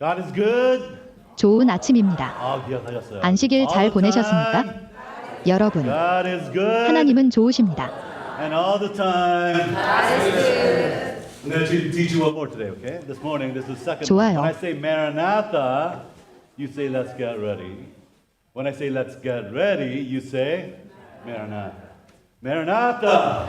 God is good. 좋은 아침입니다. 기억하셨어요. 안식일 잘 All the 보내셨습니까? time, 여러분, God is good. 하나님은 좋으십니다. And all the time. God is good. I'm going to teach you one more today, okay? This morning, this is the second. 좋아요. When I say Maranatha, you say let's get ready. When I say let's get ready, you say Maranatha. Maranatha.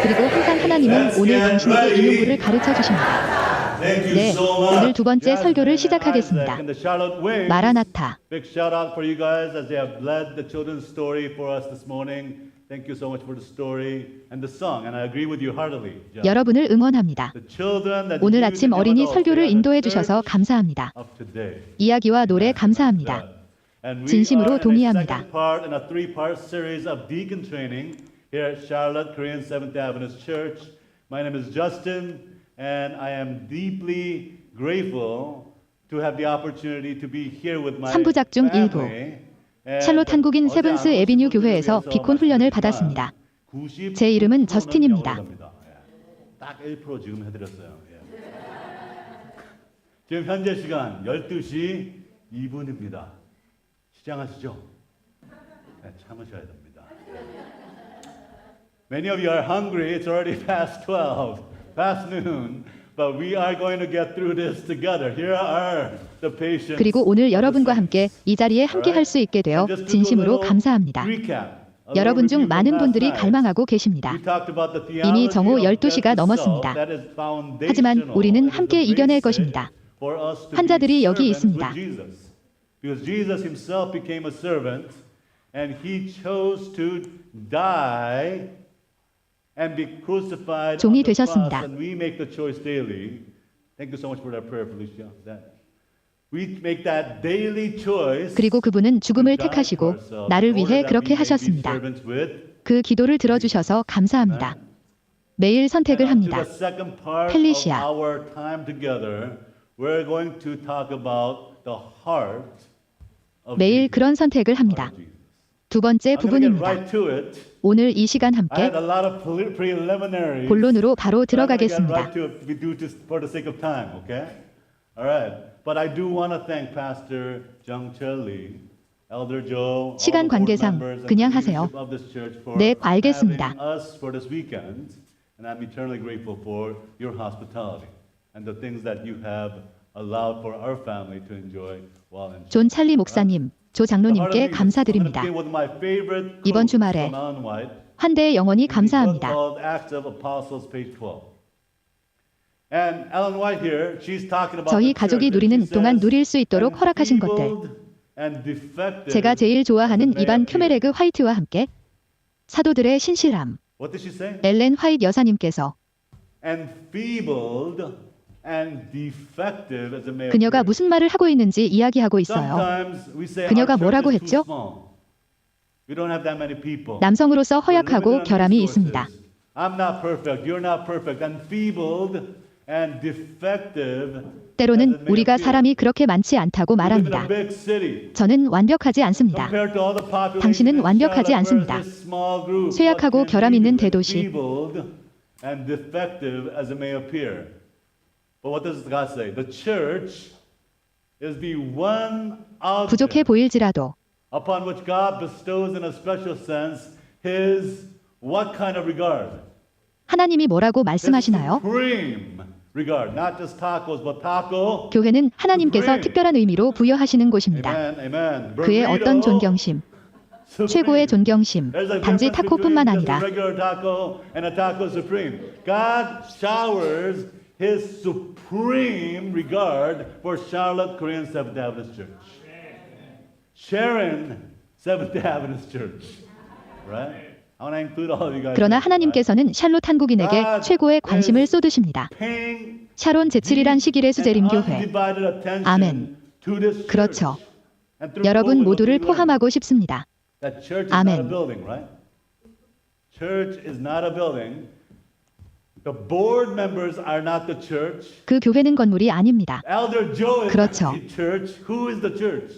그리고 항상 하나님은 오늘 당신에게 이 문구를 가르쳐 주십니다. Thank you 네, so much. 오늘 두 번째 Jasmine 설교를 and 시작하겠습니다. Isaac and the Charlotte Wings. 마라나타. Big shout out for you guys as they have led the children's story for us this morning. Thank you so much for the story and the song, and I agree with you heartily. Jasmine. 여러분을 응원합니다. The children that 오늘 you 아침 and 어린이 young 설교를 adults, 인도해 they are the 주셔서 감사합니다. of today. 이야기와 노래 감사합니다. And we 진심으로 are in a 동의합니다. second part in a three-part series of deacon training here at Charlotte Korean Seventh Adventist Church. My name is Justin, and I am deeply grateful to have the opportunity to be here with my 3부작 중 일부. family. And 샬롯 한국인 어제 세븐스 안 에비뉴 오신 분들을 교회에서 위해서 비콘 훈련을 말씀드리지만 받았습니다. 90% 제 이름은 는 저스틴입니다. 영어로 갑니다. 딱 1% 지금 해드렸어요. 지금 현재 시간 12시 2분입니다. 시장하시죠? 네, 참으셔야 됩니다. Many of you are hungry. It's already past 12, past noon. But we are going to get through this together. Here are the patients. 그리고 오늘 여러분과 함께 이 자리에 함께 할 수 있게 되어 진심으로 감사합니다. 여러분 중 많은 분들이 갈망하고 계십니다. 이미 정오 12시가 넘었습니다. 하지만 우리는 함께 이겨낼 것입니다. 환자들이 여기 있습니다. Because Jesus himself became a servant and he chose to die and be crucified 종이 on the cross, 되셨습니다. and we make the choice daily. Thank you so much for that prayer, Felicia. We make that daily choice. 그리고 그분은 죽음을 택하시고 나를 위해 그렇게 하셨습니다. 그 기도를 들어주셔서 감사합니다. 매일 선택을 합니다. 펠리시아. 매일 그런 선택을 합니다. 두 번째 부분입니다. 오늘 이 시간 함께 본론으로 바로 들어가겠습니다. 시간 관계상 그냥 하세요. 네, 알겠습니다. And I'm eternally grateful for your hospitality and the things that you have allowed for our family to enjoy while in. 존 찰리 목사님, 조 장로님께 감사드립니다. 이번 주말에 한 대의 영혼이 감사합니다. 저희 가족이 누리는 동안 누릴 수 있도록 허락하신 것들. 제가 제일 좋아하는 이반 큐메레그 화이트와 함께 사도들의 신실함. 엘렌 화이트 여사님께서 그녀가 무슨 말을 하고 있는지 이야기하고 있어요. 그녀가 뭐라고 했죠? 남성으로서 허약하고 결함이 있습니다. 때로는 우리가 사람이 그렇게 많지 않다고 말합니다. 저는 완벽하지 않습니다. 당신은 완벽하지 않습니다. 쇠약하고 결함 있는 대도시. 부족해 보일지라도 하나님이 뭐라고 말씀하시나요? 교회는 하나님께서 특별한 의미로 부여하시는 곳입니다. 그의 어떤 존경심, 최고의 존경심, 단지 타코뿐만 아니라 His supreme regard for Charlotte Korean Seventh Adventist Church. Sharon Seventh Adventist Church. Right? I want to include all of you guys. 그러나 하나님께서는 샬롯 한국인에게 최고의 관심을 쏟으십니다. 샤론 제7이란 시길의 수재림 교회. 아멘. 그렇죠. 여러분 모두를 포함하고 싶습니다. 아멘. Church is not a building. The board members are not the church. 그 교회는 건물이 아닙니다. Elder Joe is 그렇죠. the church. Who is the church?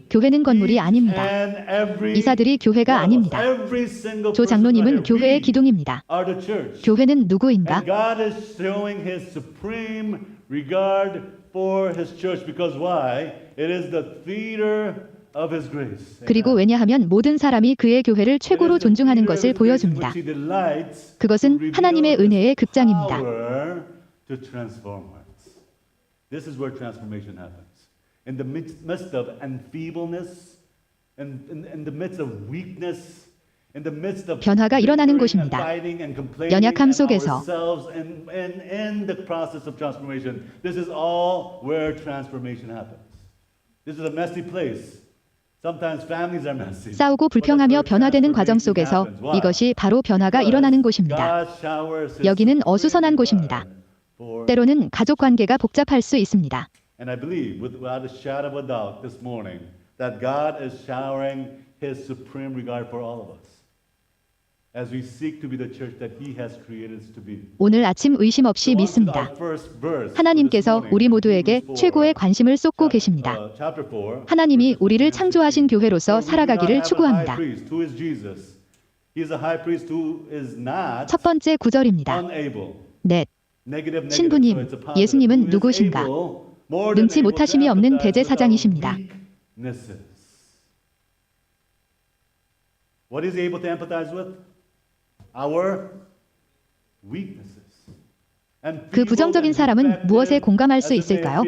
교회는 건물이 아닙니다. 이사들이 교회가 아닙니다. 조 장로님은 교회의 기둥입니다. 교회는 누구인가? for His church because why? It is the theater of His grace. 그리고 왜냐하면 모든 사람이 그의 교회를 최고로 존중하는 것을 보여줍니다. 그것은 하나님의 은혜의 극장입니다. To transform hearts. This is where transformation happens. In the midst of enfeebleness, in the midst of weakness, in the midst of 변화가 일어나는 곳입니다. 연약함 속에서 in the process of transformation, this is all where transformation happens. This is a messy place. Sometimes families are messy. 싸우고 불평하며 변화되는 과정 속에서 이것이 바로 변화가 일어나는 곳입니다. 여기는 어수선한 곳입니다. 때로는 가족 관계가 복잡할 수 있습니다. And I believe without a shadow of a doubt this morning that God is showering His supreme regard for all of us as we seek to be the church that He has created us to be. 오늘 아침 의심 없이 믿습니다. 하나님께서 우리 모두에게 최고의 관심을 쏟고 계십니다. 하나님이 우리를 창조하신 교회로서 살아가기를 추구합니다. 첫 번째 구절입니다. 넷. 신부님, 예수님은 누구신가? 능치 못하심이 없는 대제사장이십니다. What is he able to empathize with? Our weaknesses. 그 부정적인 사람은 무엇에 공감할 수 있을까요?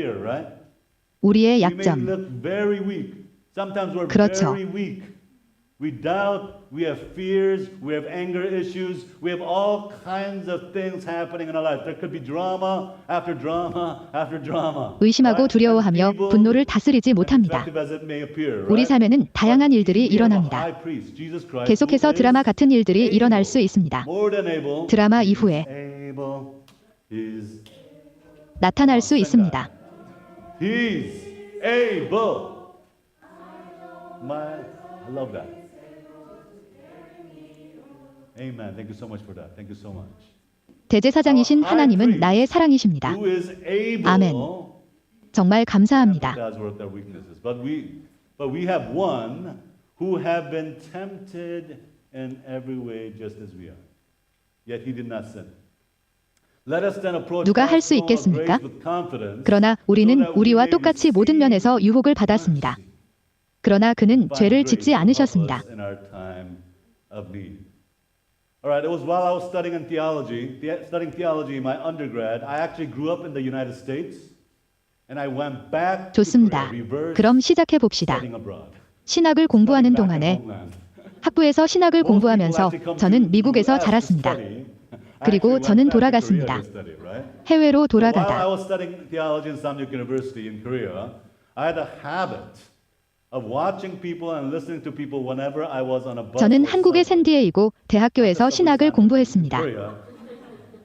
우리의 약점. 그렇죠. We doubt, we have fears, we have anger issues, we have all kinds of things happening in our lives. There could be drama after drama after drama. 의심하고 두려워하며 분노를 다스리지 못합니다. 우리 삶에는 다양한 일들이 일어납니다. 계속해서 드라마 같은 일들이 일어날 수 있습니다. 드라마 이후에 나타날 수 있습니다. He's able. I love that. Amen. Thank you so much for that. Thank you so much. 대제사장이신 하나님은 나의 사랑이십니다. 아멘. 정말 감사합니다. But we have one who have been tempted in every way just as we are. Yet he did not sin. 누가 할 수 있겠습니까? 그러나 우리는 우리와 똑같이 모든 면에서 유혹을 받았습니다. 그러나 그는 죄를 짓지 않으셨습니다. Alright, it was while I was studying theology in my undergrad. I actually grew up in the United States, and I went back to 좋습니다. 그럼 시작해 봅시다. 신학을 공부하는 동안에 학부에서 신학을 공부하면서 저는 미국에서 자랐습니다. 그리고 저는 돌아갔습니다. 해외로 돌아가다. While I was studying theology in Samyuk University in Korea, I had a habit of watching people and listening to people whenever I was on a bus. 저는 한국의 샌디에이고 대학교에서 신학을 공부했습니다.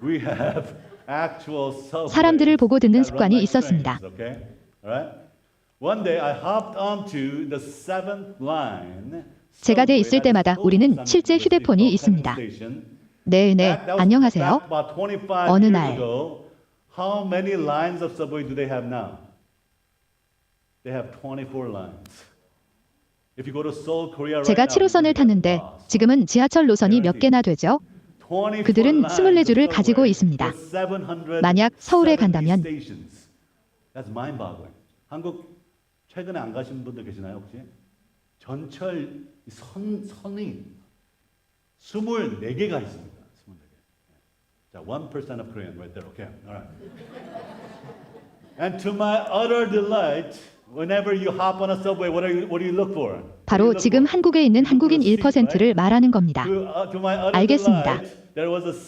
We have actual 사람들을 보고 듣는 습관이 있었습니다. One day I hopped onto the 7th line. 제가 돼 있을 때마다 우리는 실제 휴대폰이 있습니다. 네, 안녕하세요. 어느 날 How many lines of subway do they have now? They have 24 lines. If you go to Seoul, Korea right 제가 now, 7호선을 tas는데 지금은 지하철 노선이 몇 개나 되죠? 그들은 24줄을 가지고 있습니다. 만약 서울에 간다면 That's mind-boggling. 한국 최근에 안 가신 분들 계시나요 혹시? 전철 선이 24개가 있습니다. 24개. 자, 1% of Korean right there. Okay. All right. And to my utter delight, whenever you hop on a subway, what do you look for? 바로 지금 한국에 있는 한국인 1%를 말하는 겁니다. 알겠습니다.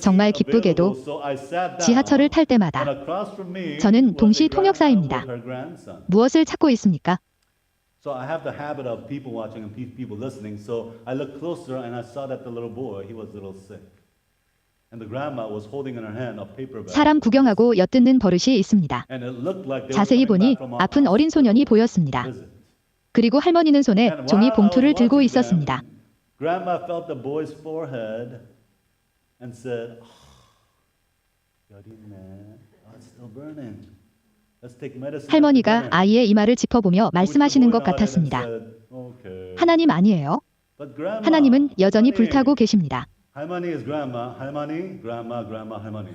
정말 기쁘게도 지하철을 탈 때마다 저는 동시 통역사입니다. 무엇을 찾고 있습니까? So I have the habit of people watching and people listening. So I looked closer and I saw that the little boy, he was a little sick. And the grandma was holding in her hand a paper bag. 사람 구경하고 엿듣는 버릇이 있습니다. And it looked like they were 자세히 보니 coming back from 아픈 어린 소년이 보였습니다. visit. 그리고 할머니는 손에 종이 봉투를 들고 있었습니다. Grandma felt the boy's forehead and said, 열이 있네. It's still burning. Let's take medicine. 할머니가 아이의 이마를 짚어보며 말씀하시는 것 같았습니다. 하나님 아니에요. 하나님은 여전히 불타고 계십니다. 할머니 is grandma, 할머니, grandma, grandma, 할머니.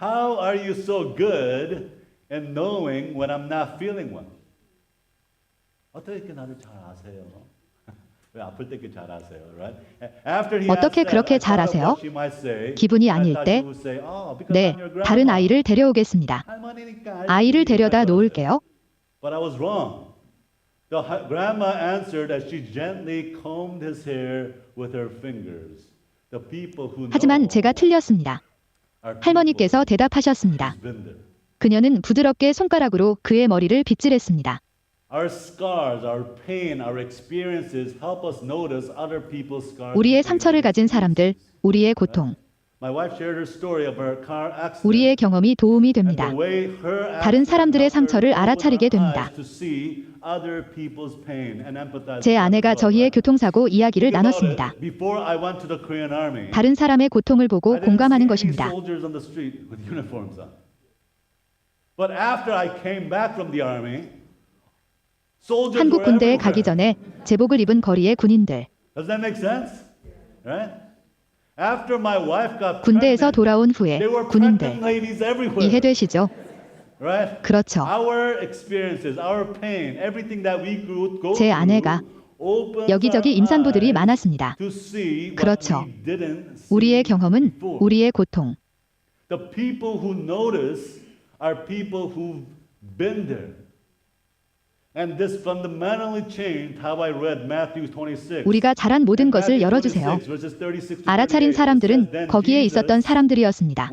How are you so good in knowing when I'm not feeling well? 어떻게 이렇게 나를 잘 아세요? 왜 아플 때 이렇게 잘 아세요, right? After he 어떻게 asked 그렇게 that, I 잘 thought of 아세요? what she might say. 기분이 I 아닐 thought 때, she would say, "Oh, because 네, I'm your grandma." 다른 아이를 데려오겠습니다. 할머니니까 아이를 데려다 알지. 놓을게요. But I was wrong. The grandma answered as she gently combed his hair with her fingers. The people who 하지만 know 제가 틀렸습니다. are people 할머니께서 대답하셨습니다. who've been there. 그녀는 부드럽게 손가락으로 그의 머리를 빗질했습니다. Our scars, our pain, our experiences help us notice other people's scars. 우리의 상처를 가진 사람들, 우리의 고통, My wife shared her story of her car accident. 우리의 경험이 도움이 됩니다. And the way her 다른 사람들의 accident 상처를 helped her 알아차리게 open her 됩니다. eyes to see other people's pain and empathize 제 with 아내가 them as well, 저희의 right? 교통사고 이야기를 Think about 나눴습니다. it. Before I went to the Korean Army, 다른 사람의 고통을 보고 I didn't 공감하는 see any 것입니다. soldiers on the street with uniforms on. But after I came back from the army, soldiers 한국 were 군대에 everywhere. 가기 전에 제복을 입은 거리의 군인들, Does that make sense? Right? After my wife got 군대에서 pregnant, 돌아온 후에 there were 군인들, pregnant ladies everywhere. 이해되시죠? Right? 그렇죠. Our experiences, our pain, everything that we go 제 아내가 through 여기저기 opens 임산부들이 our eyes 많았습니다. to see what 그렇죠. we didn't see 우리의 경험은 before. 우리의 고통, The people who notice are people who've been there. And this fundamentally changed how I read Matthew 26. 우리가 잘한 모든 것을 열어주세요. 알아차린 사람들은 거기에 있었던 사람들이었습니다.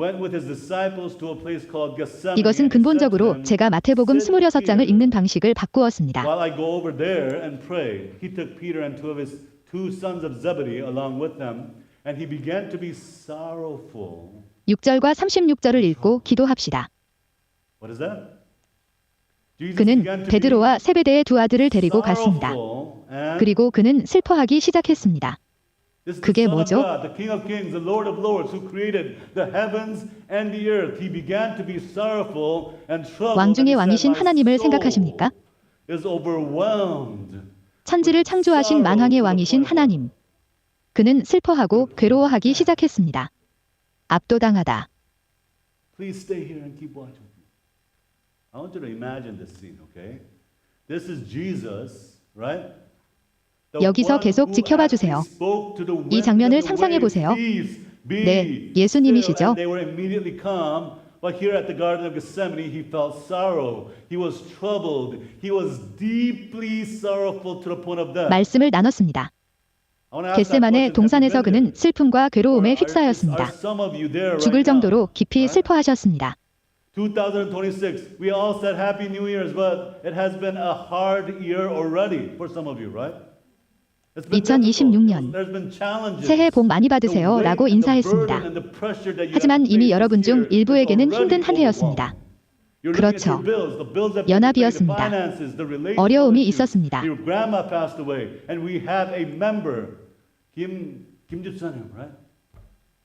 이것은 근본적으로 제가 마태복음 26장을 읽는 방식을 바꾸었습니다. While I go over there and pray, he took Peter and two of his two sons of Zebedee along with them, and he began to be sorrowful. 6절과 36절을 읽고 기도합시다. What is that? Jesus 그는 began to be 베드로와 세베대의 두 아들을 데리고 갔습니다. sorrowful, and 그리고 그는 슬퍼하기 시작했습니다. this is 그게 the Son of 뭐죠? God, the King of Kings, the Lord of Lords, who created the heavens and the earth. He began to be sorrowful and troubled. 왕 중의 and he 왕이신 said, "My 하나님을 soul 생각하십니까? is overwhelmed." 천지를 창조하신 만왕의 왕이신 하나님. 그는 슬퍼하고 괴로워하기 시작했습니다. 압도당하다. Please stay here and keep watching. I want you to imagine this scene, okay? This is Jesus, right? The 여기서 one 계속 who 지켜봐 주세요. actually spoke to the wind 이 장면을 and the 상상해 waves, 보세요. "Peace, be 네, 예수님이시죠? still," and they were immediately calm. But here at the Garden of Gethsemane, he felt sorrow. He was troubled. He was deeply sorrowful to the point of death. 말씀을 나눴습니다. I wanna ask that 겟세만의 question. 동산에서 Have you been 그는 슬픔과 괴로움에 there? 휩싸였습니다. Are some of you there right 죽을 now? 정도로 깊이 Right? 슬퍼하셨습니다. 2026, we all said Happy New Year's, but it has been a hard year already for some of you, right? It's been 2026년, difficult. There's been challenges. 새해 복 많이 받으세요 The weight 라고 and the 인사했습니다. burden and the pressure that you 하지만 have 이미 faced 여러분 this 중 year is 일부에게는 힘든 already 한 해였습니다. overwhelming. You're looking at 그렇죠. your bills, the bills that 연합이었습니다. the finances, the relational 어려움이 issues. 있었습니다. Your grandma passed away, and we have a member, 김집사님, right?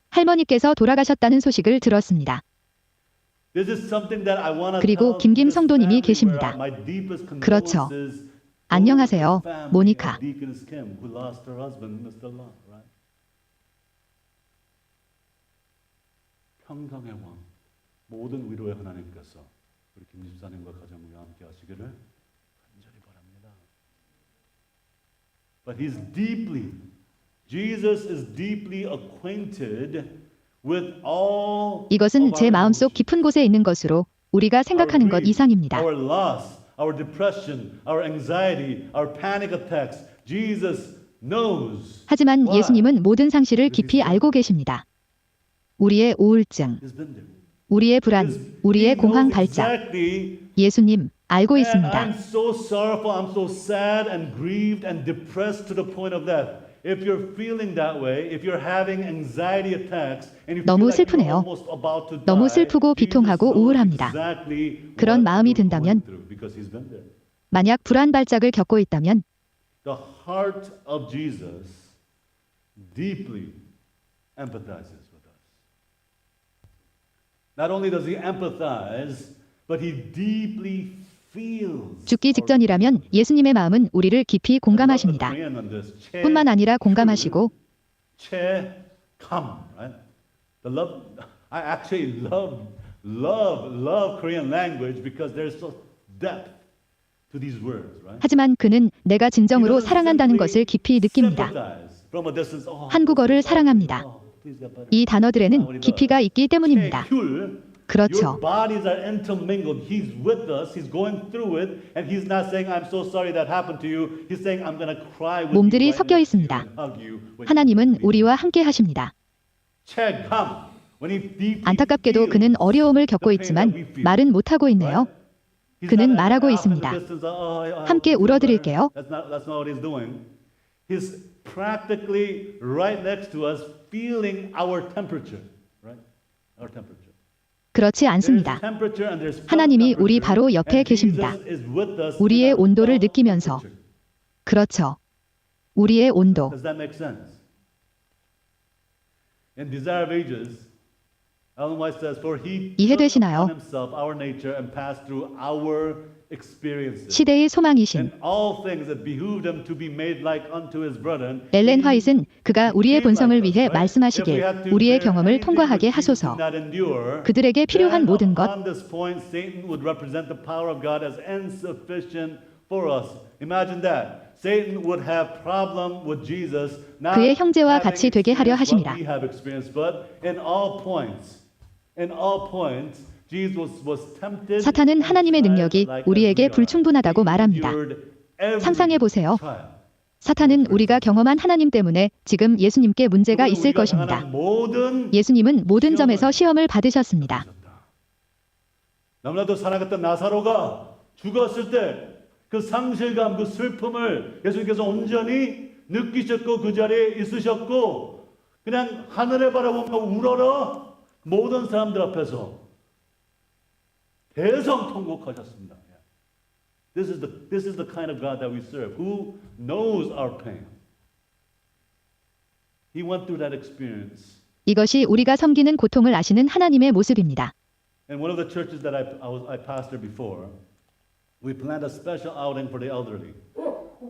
할머니께서 돌아가셨다는 소식을 들었습니다. This is something that I want to 그리고 tell 김김 this 성도님이 family 계십니다. where my deepest 그렇죠. condolences 안녕하세요, to the family 모니카. of Deaconess Kim, who lost her husband, Mr. Lott, right? 평강의 왕, 모든 위로의 하나님께서 우리 김 집사님과 가정과 함께 하시기를 간절히 바랍니다. But he's deeply, Jesus is deeply acquainted with all 이것은 of 제 our 마음속 emotions. 깊은 곳에 있는 것으로 우리가 생각하는 것 Our grief, 이상입니다. Our loss, our depression, our anxiety, our panic attacks. Jesus knows. 하지만 Why? 예수님은 모든 상실을 깊이 알고 계십니다. 우리의 우울증, He's been there. 우리의 불안, 우리의 He 공황 knows 발작, exactly. 예수님 알고 And 있습니다. I'm so sorrowful. I'm so sad and grieved and depressed to the point of death. If you're feeling that way, if you're having anxiety attacks, and you feel 너무 like you're 슬프네요. almost about to die, 너무 슬프고 Jesus 비통하고 knows 우울합니다. exactly 그런 what 마음이 you're going 든다면 through because he's been there. 만약 불안 발작을 겪고 있다면 The heart of Jesus deeply empathizes with us. Not only does he empathize, but he deeply feels. 죽기 직전이라면 예수님의 마음은 우리를 깊이 공감하십니다. 뿐만 아니라 공감하시고 come, right? The love. I actually love Korean language because there's so depth to these words, right? 하지만 그는 내가 진정으로 사랑한다는 것을 깊이 느낍니다. 한국어를 사랑합니다. 이 단어들에는 깊이가 있기 때문입니다. 그렇죠. bodies are intermingled. He's with us. He's going through it, and he's not saying, "I'm so sorry that happened to you." He's saying, "I'm gonna cry with you." 몸들이 섞여 있습니다. 하나님은 우리와 함께 하십니다. 안타깝게도 그는 어려움을 겪고 있지만 말은 못하고 있네요. 그는 말하고 있습니다. 함께 울어드릴게요. That's not what he's doing. He's practically right next to us, feeling our temperature, right? Our temperature. 그렇지 않습니다. 하나님이 우리 바로 옆에 계십니다. 우리의 온도를 느끼면서. 그렇죠. 우리의 온도. 이해되시나요? 시대의 소망이신 엘렌 화이트는 그가 우리의 본성을 위해 말씀하시길 우리의 경험을 통과하게 하소서. 그들에게 필요한 모든 것 그의 형제와 같이 되게 하려 하심이라. 사탄은 하나님의 능력이 우리에게 불충분하다고 말합니다. 상상해 보세요. 사탄은 우리가 경험한 하나님 때문에 지금 예수님께 문제가 있을 것입니다. 예수님은 모든 점에서 시험을 받으셨습니다. 너무나도 사랑했던 나사로가 죽었을 때 그 상실감, 그 슬픔을 예수님께서 온전히 느끼셨고 그 자리에 있으셨고 그냥 하늘에 바라보며 울어라 모든 사람들 앞에서 대성 통곡하셨습니다. This is the kind of God that we serve, who knows our pain. He went through that experience. 이것이 우리가 섬기는 고통을 아시는 하나님의 모습입니다. In one of the churches that I pastored before, we planned a special outing for the elderly.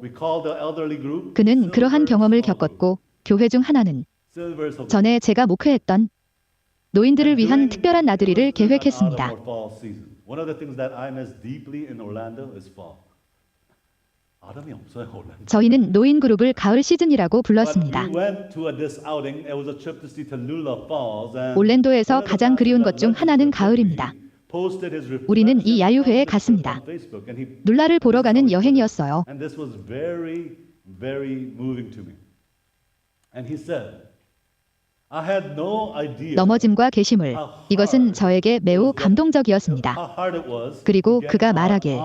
We called the elderly group. 그는 그러한 경험을 겪었고 교회 중 하나는 전에 제가 목회했던 노인들을 위한 특별한 나들이를 계획했습니다. One of the things that I miss deeply in Orlando is fall. 아름이 없어요, 올랜도. 저희는 노인 그룹을 가을 시즌이라고 불렀습니다. 올랜도에서 가장 그리운 것 중 하나는 가을입니다. 우리는 이 야유회에 갔습니다. 눌라를 보러 가는 여행이었어요. And this was very, very moving to me. And he said, I had no idea. 넘어짐과 계시물. 이것은 저에게 매우 감동적이었습니다. 그리고 그가 말하길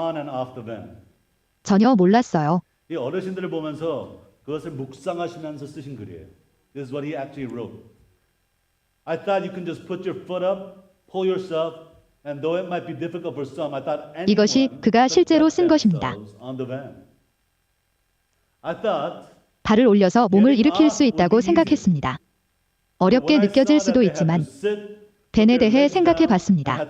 전혀 몰랐어요. 이 어르신들을 보면서 그것을 묵상하시면서 쓰신 글이에요. This is what he actually wrote. I thought you can just put your foot up, pull yourself, and though it might be difficult for some, I thought anyone 이것이 그가 실제로 쓴 것입니다. on the van. I thought 발을 올려서 몸을 일으킬 수 있다고 생각했습니다. 어렵게 느껴질 수도 있지만 벤에 대해 생각해 봤습니다.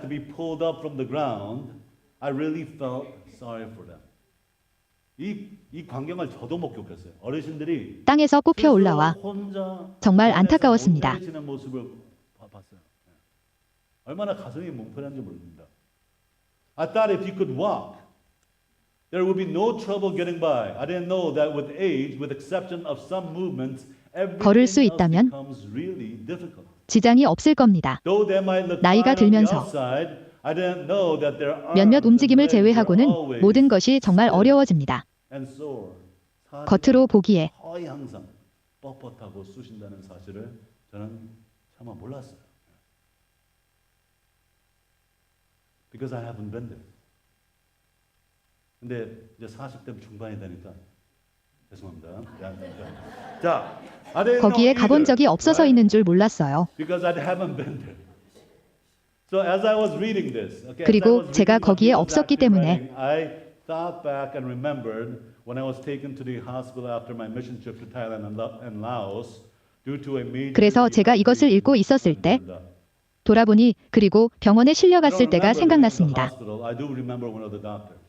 이 광경을 저도 목격했어요. 어르신들이 땅에서 꼽혀 올라와 정말 안타까웠습니다. 모습을 봤어요. 얼마나 가슴이 뭉클한지 모릅니다. I thought if you could walk, there would be no trouble getting by. I didn't know that with age, with exception of some movements, 걸을 수 있다면 지장이 없을 겁니다. 나이가 들면서 몇몇 움직임을 제외하고는 모든 것이 정말 어려워집니다. 겉으로 보기에 뻣뻣하고 쑤신다는 사실을 저는 차마 몰랐어요. Because I haven't been there. 근데 이제 40대 중반이 되니까 죄송합니다. 자, 거기에 가본 적이 없어서 있는 줄 몰랐어요. Because I haven't been there. So as I was reading this, okay, 그리고 제가 거기에 없었기 때문에 I thought back and remembered when I was taken to the hospital after my mission trip to Thailand and Laos due to a major. 그래서 제가 이것을 읽고 있었을 때 돌아보니 그리고 병원에 실려갔을 때가 생각났습니다. I do remember one of the doctors.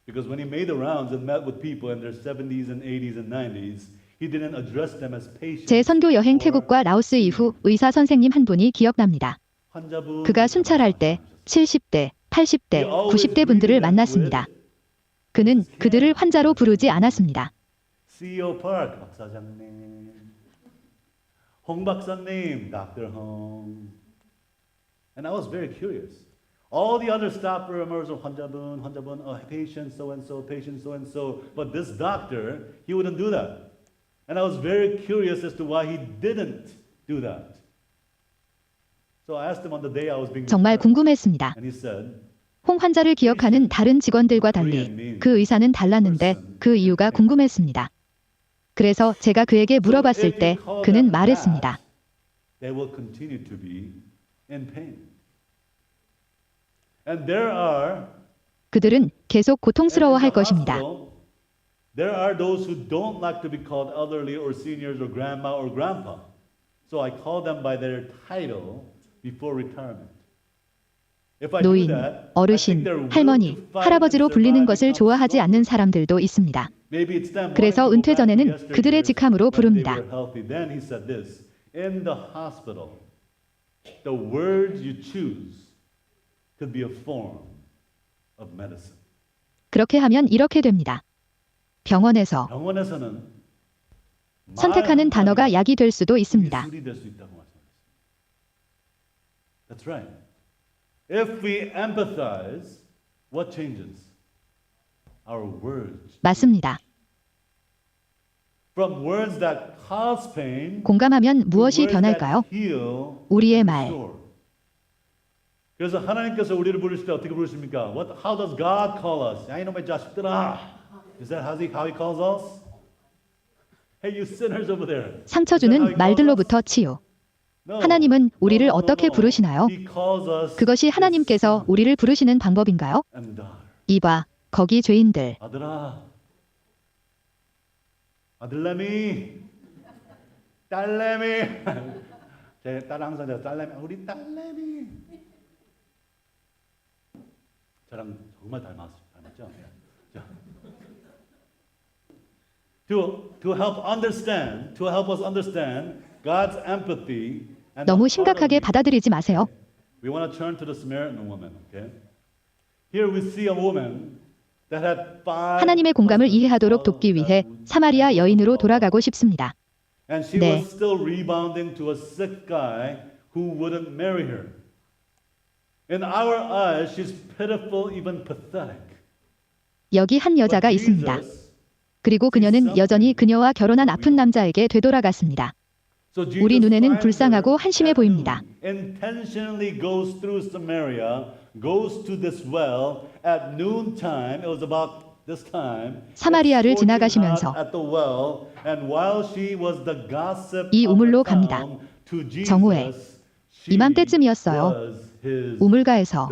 Because when he made the rounds and met with people in their 70s and 80s and 90s, he didn't address them as patients. 제 선교 여행 태국과 라오스 이후 의사 선생님 한 분이 기억납니다. 그가 순찰할 때 70대, 80대, 90대 분들을 만났습니다. 그는 그들을 환자로 부르지 않았습니다. CEO Park 박사장님, 홍 박사님, Dr. Hong. And I was very curious. All the other staff members of 환자분, patient so and so, patient so and so. But this doctor, he wouldn't do that. And I was very curious as to why he didn't do that. So I asked him on the day I was being 정말 궁금했습니다. and he said, 홍 환자를 기억하는 다른 직원들과 달리 그 의사는 달랐는데 그 이유가 궁금했습니다. 그래서 제가 그에게 물어봤을 때 그는 말했습니다. They will continue to be in pain. And there are 그들은 계속 고통스러워할 것입니다. There are those who don't like to be called elderly or seniors or grandma or grandpa. So I call them by their title before retirement. 노인, 어르신, 할머니, 할아버지로 불리는 것을 좋아하지 않는 사람들도 있습니다. 그래서 은퇴 전에는 그들의 직함으로 부릅니다. Then he said this, in the hospital, the words you choose could be a form of medicine. 그렇게 하면 이렇게 됩니다. 병원에서는 선택하는 단어가 약이 될 수도 있습니다. That's right. If we empathize, what changes? Our words. 맞습니다. From words that cause pain, 공감하면 무엇이 변할까요? 우리의 말. 그래서 하나님께서 우리를 부르실 때 어떻게 부르십니까? How does God call us? 야 이놈의 자식들아. Is that how he calls us? Hey, you sinners over there. 상처 주는 말들로부터 치유. 하나님은 우리를 어떻게 부르시나요? 그것이 하나님께서 우리를 부르시는 방법인가요? 이봐, 거기 죄인들. 아들아, 아들내미, 딸내미. 제 딸 항상 제가 딸내미, 우리 딸내미. 저랑 정말 닮았죠? 자. To help us understand God's empathy. 너무 심각하게 받아들이지 마세요. We want to turn to the Samaritan woman, okay? Here we see a woman that had five 하나님의 공감을 이해하도록 돕기 위해 사마리아 여인으로 돌아가고 싶습니다. And she was still rebounding to a sick guy who wouldn't marry her. In our eyes, she's pitiful, even pathetic. 여기 한 여자가 있습니다. 그리고 그녀는 여전히 그녀와 결혼한 아픈 남자에게 되돌아갔습니다. 우리 눈에는 불쌍하고 한심해 보입니다. Intentionally goes through Samaria, goes to this well at noontime. It was about this time. 사마리아를 지나가시면서 이 우물로 갑니다. 정오에 이맘때쯤이었어요. 우물가에서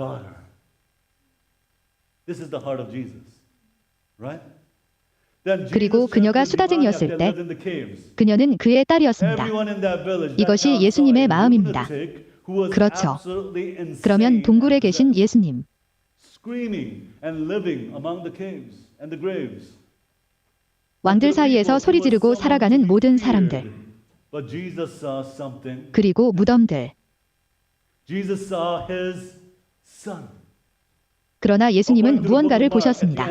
This is the heart of Jesus, right? 그리고 그녀가 수다쟁이였을 때 그녀는 그의 딸이었습니다. 이것이 예수님의 마음입니다. 그렇죠. 그러면 동굴에 계신 예수님, 왕들 사이에서 소리 지르고 살아가는 모든 사람들, 그리고 무덤들. 그러나 예수님은 무언가를 보셨습니다.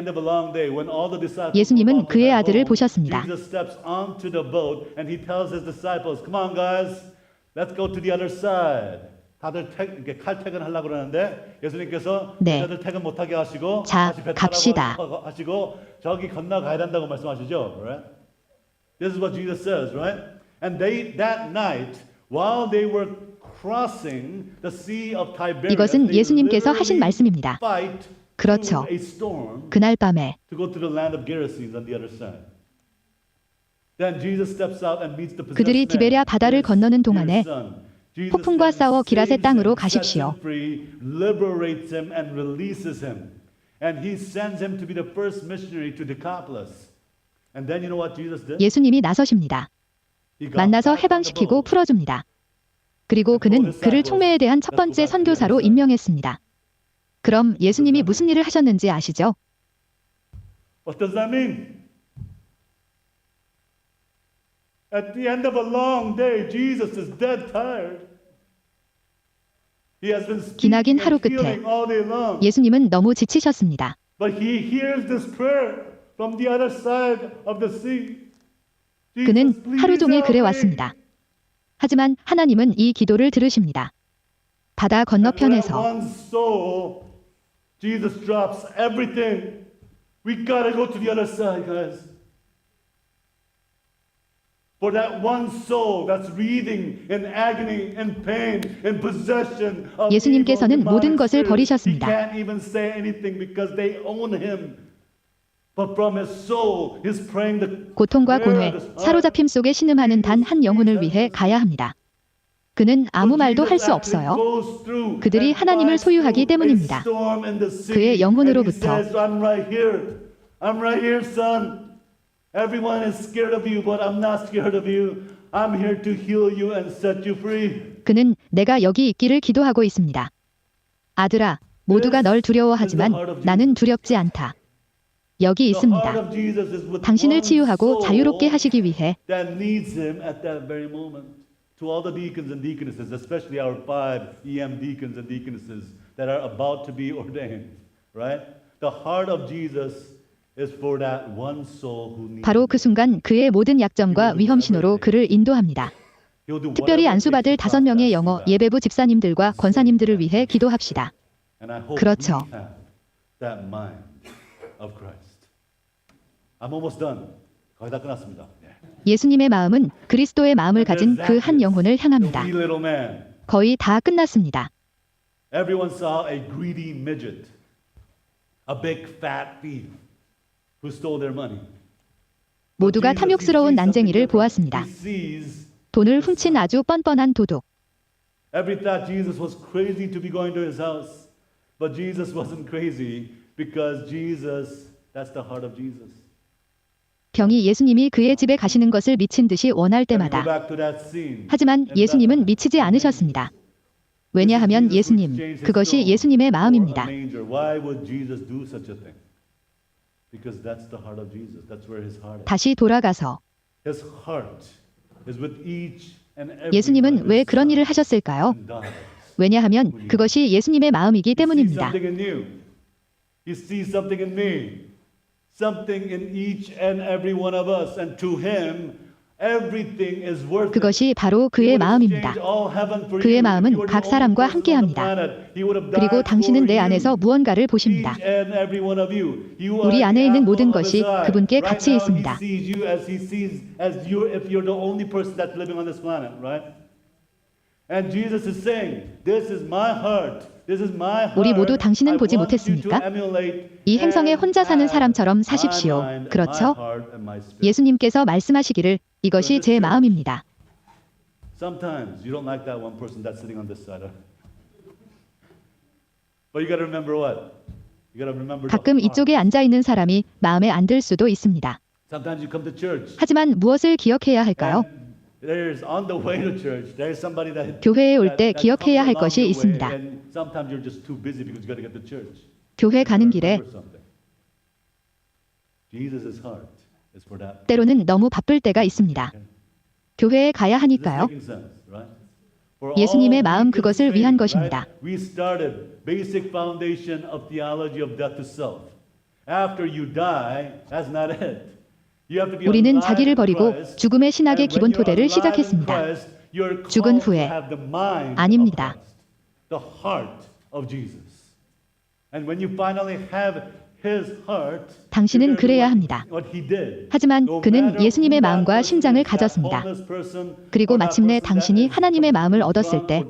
예수님은 그의 아들을 보셨습니다. 다들 칼퇴근하려고 그러는데 예수님께서 여자들 퇴근 못하게 하시고 자, 다시 배 갑시다. 타라고 하시고 저기 건너가야 된다고 말씀하시죠. Right? This is what Jesus says, right? And that night, while they were crossing the sea of Tiberias, 이것은 예수님께서 하신 말씀입니다. 그렇죠. 그날 밤에 그들이 디베랴 바다를 건너는 동안에 폭풍과 싸워 기랏의 땅으로 가십시오. 예수님이 나서십니다. 만나서 해방시키고 풀어줍니다. 그리고 그는 그를 총매에 대한 첫 번째 선교사로 임명했습니다. 그럼 예수님이 무슨 일을 하셨는지 아시죠? What does that mean? At the end of a long day, Jesus is dead tired. He has been 기나긴 speaking 하루 and 끝에 healing all day long. 예수님은 너무 지치셨습니다. But he hears this prayer from the other side of the sea. 그는 Jesus, please 하루 종일 help 그래 me. 왔습니다. 하지만 하나님은 이 기도를 들으십니다. 바다 And for that 건너편에서 one soul, Jesus drops everything. We gotta go to the other side, guys. For that one soul that's wreathing in agony and pain and possession of 예수님께서는 evil 모든 demonic 것을 spirits, 버리셨습니다. he can't even say anything because they own him. But from his soul, he's praying the 고통과 prayer 고뇌, of his heart. 사로잡힘 속에 신음하는 단 한 영혼을 위해 가야 합니다. 그는 아무 말도 할 수 없어요. 그들이 하나님을 소유하기 때문입니다. 그의 영혼으로부터 I'm right here, son. Everyone is scared of you, but I'm not scared of you. I'm here to heal you and set you free. 그는 내가 여기 있기를 기도하고 있습니다. 아들아, 모두가 널 두려워하지만 나는 두렵지 않다. 여기 있습니다. 당신을 치유하고 자유롭게 하시기 위해 That needs him at that very moment. To all the deacons and deaconesses, especially our 5 EM deacons and deaconesses that are about to be ordained, right? The heart of Jesus is for that one soul who needs. 바로 그 순간 그의 모든 약점과 위험 신호로 그를 인도합니다. 특별히 안수받을 5명의 영어 예배부 집사님들과 권사님들을 위해 기도합시다. 그렇죠. That mind of Christ. I'm almost done. 거의 다 끝났습니다. 예수님의 마음은 그리스도의 마음을 가진 그 한 영혼을 향합니다. The wee little man. 거의 다 끝났습니다. Everyone saw a greedy midget, a big fat thief who stole their money. 모두가 탐욕스러운 난쟁이를 보았습니다. He sees. 돈을 훔친 아주 뻔뻔한 도둑. Every thought Jesus was crazy to be going to his house, but Jesus wasn't crazy because Jesus, that's the heart of Jesus. 병이 예수님이 그의 집에 가시는 것을 미친 듯이 원할 때마다. 하지만 예수님은 미치지 않으셨습니다. 왜냐하면 예수님, 그것이 예수님의 마음입니다. 다시 돌아가서 예수님은 왜 그런 일을 하셨을까요? 왜냐하면 그것이 예수님의 마음이기 때문입니다. Something in each and every one of us, and to him, everything is worth it. 그것이 바로 그의 마음입니다. 그의 마음은 각 사람과 함께합니다. 그리고 당신은 내 안에서 무언가를 보십니다. 우리 안에 있는 모든 것이 그분께 같이 있습니다. And Jesus is saying, "This is my heart. This is my heart. 우리 모두 당신은 보지 I want you 못했습니까? to emulate 이 행성에 혼자 사는 사람처럼 사십시오. 그렇죠? 예수님께서 말씀하시기를 이것이 제 마음입니다. Sometimes you don't like that one person that's sitting on this side. But you got to remember what? You got to remember. 가끔 이쪽에 앉아 있는 사람이 마음에 안 들 수도 있습니다. Sometimes you come to church. 하지만 무엇을 기억해야 할까요? There's on the way to church. There's somebody that 교회에 올 때 기억해야 할 것이 있습니다. Sometimes you're just too busy because you got to get to church. 교회 가는 길에 Jesus' heart is for that. 때로는 너무 바쁠 때가 있습니다. 교회에 가야 하니까요. 예수님의 마음 그것을 위한 것입니다. We started basic foundation of theology of death to self. After you die, that's not it. 우리는 자기를 버리고 죽음의 신학의 기본 토대를 시작했습니다. 죽은 후에 아닙니다. 당신은 그래야 합니다. 하지만 그는 예수님의 마음과 심장을 가졌습니다. 그리고 마침내 당신이 하나님의 마음을 얻었을 때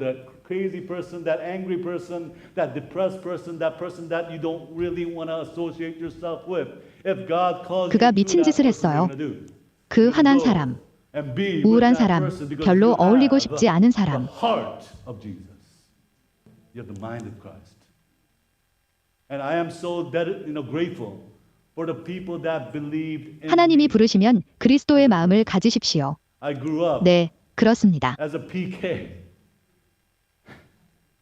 crazy person, that angry person, that depressed person, that person that you don't really want to associate yourself with. If God calls 그가 미친 짓을 했어요. 그 화난 사람, 우울한 사람, 별로 어울리고 싶지 않은 사람. You have the mind of Christ. And I am so grateful for the people that believed in 하나님이 부르시면 그리스도의 마음을 가지십시오. I grew up 네, 그렇습니다. as a PK.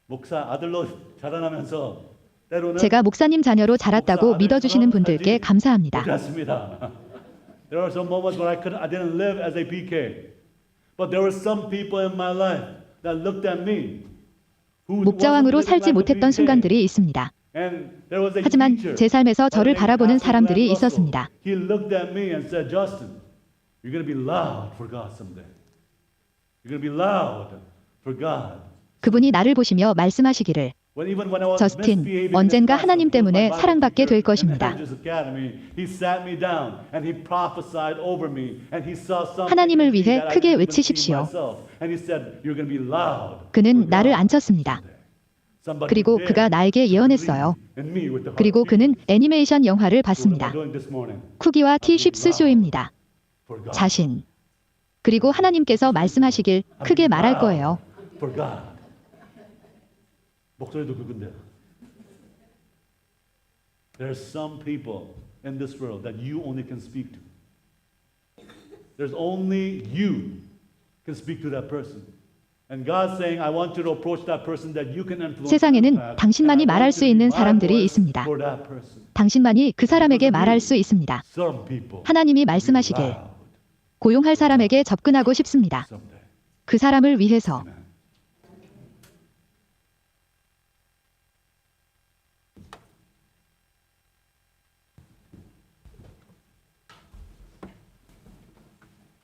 목사 아들로 자라나면서 때로는 제가 목사님 자녀로 자랐다고 믿어주시는 분들께 감사합니다. 그렇습니다. There are some moments when I didn't live as a PK, but there were some people in my life that looked at me 목자왕으로 살지 못했던 순간들이 있습니다. 하지만 제 삶에서 저를 바라보는 사람들이 있었습니다. He looked at me and said, Justin, you're going to be loud for God someday. You're going to be loud for God. 그분이 나를 보시며 말씀하시기를 저스틴, 언젠가 하나님 때문에 사랑받게 될 것입니다. 하나님을 위해 크게 외치십시오. 그는 나를 앉혔습니다. 그리고 그가 나에게 예언했어요. 그리고 그는 애니메이션 영화를 봤습니다. 쿠기와 티 쉽스 쇼입니다. 자신. 그리고 하나님께서 말씀하시길 크게 말할 거예요. 목소리도 그건데. There's some people in this world that you only can speak to. There's only you can speak to that person. And God's saying, I want you to approach that person that you can influence. 세상에는 당신만이 말할 수 있는 사람들이 있습니다. 당신만이 그 사람에게 말할 수 있습니다. 하나님이 말씀하시길 고용할 사람에게 접근하고 싶습니다. 그 사람을 위해서.